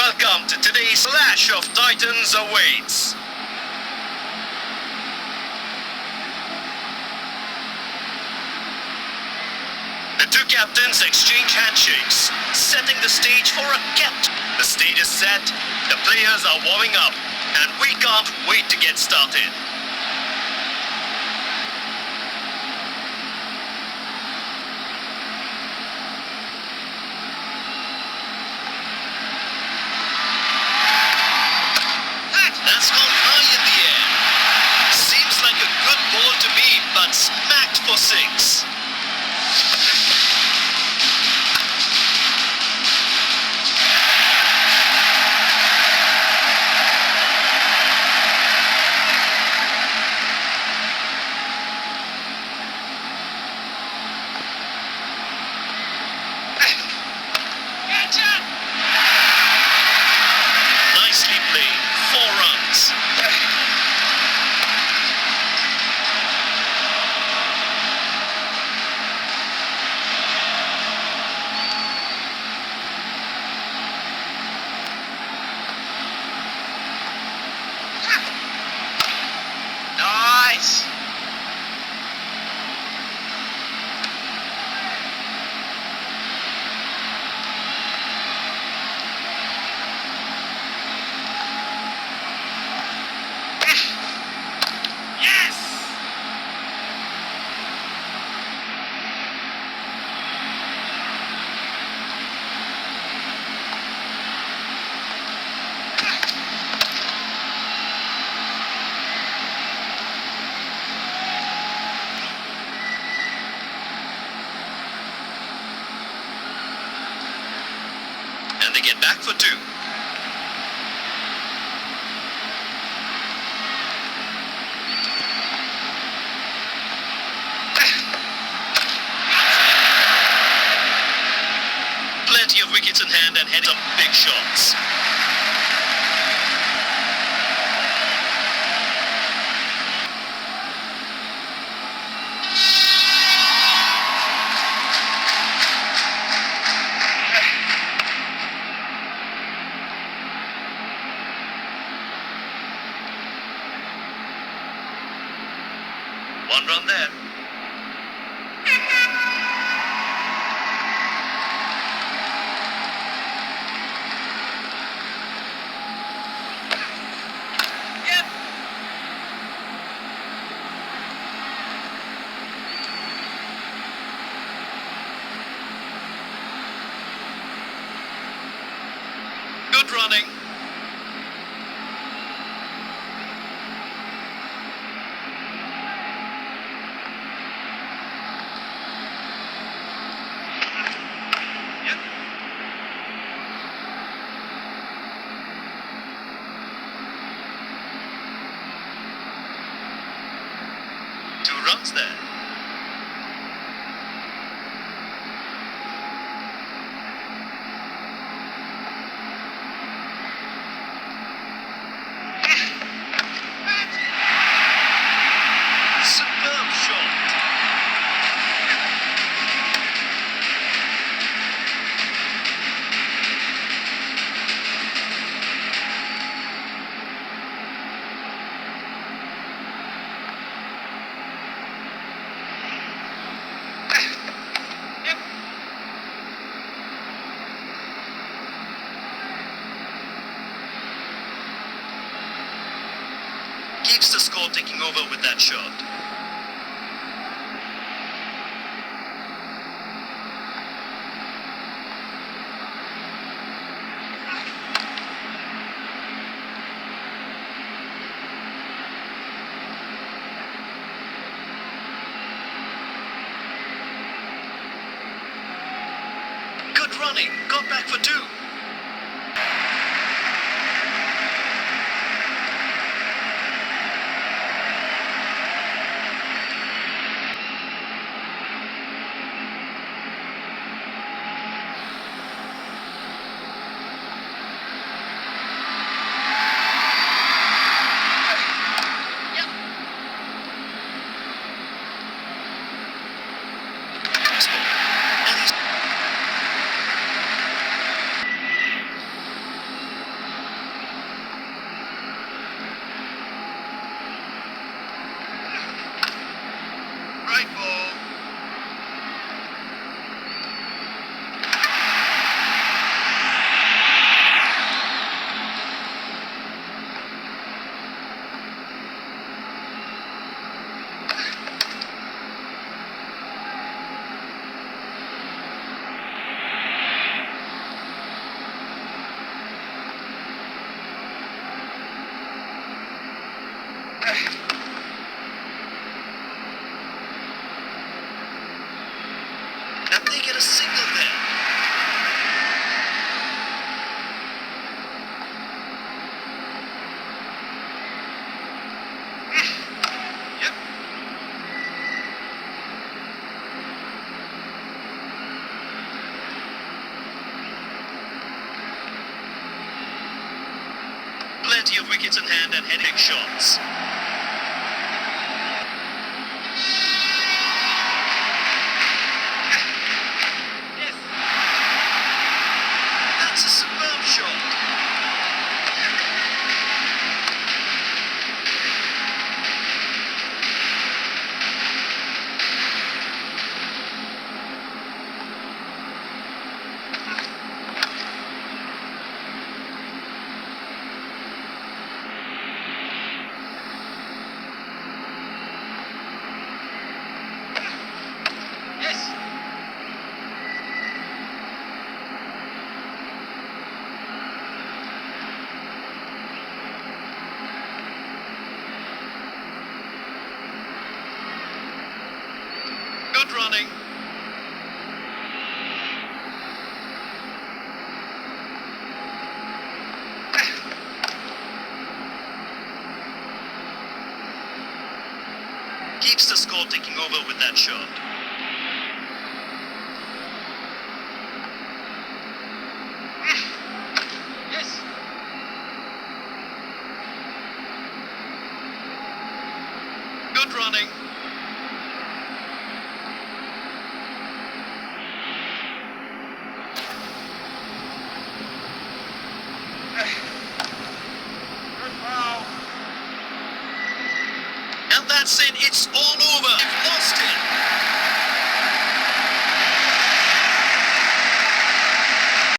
Welcome to today's Clash of Titans awaits. The two captains exchange handshakes, setting the stage for a captain. The stage is set, the players are warming up, and we can't wait to get started. That's gone high in the air. Seems like a good ball to me, but smacked for six. Nicely played. 4 runs. Nice. Yes! And they get back for 2. Plenty of wickets in hand and heading some big shots. One run there. Yep. Good running. Yep. Two runs there. Superb shot. Yep. Keeps the score taking over with that shot. Good running. Got back for 2. And he's plenty of wickets in hand and heading shots. That's a superb shot. Good running. Keeps the score ticking over with that shot. Yes. Good running. And that's it, it's all over. They've lost it.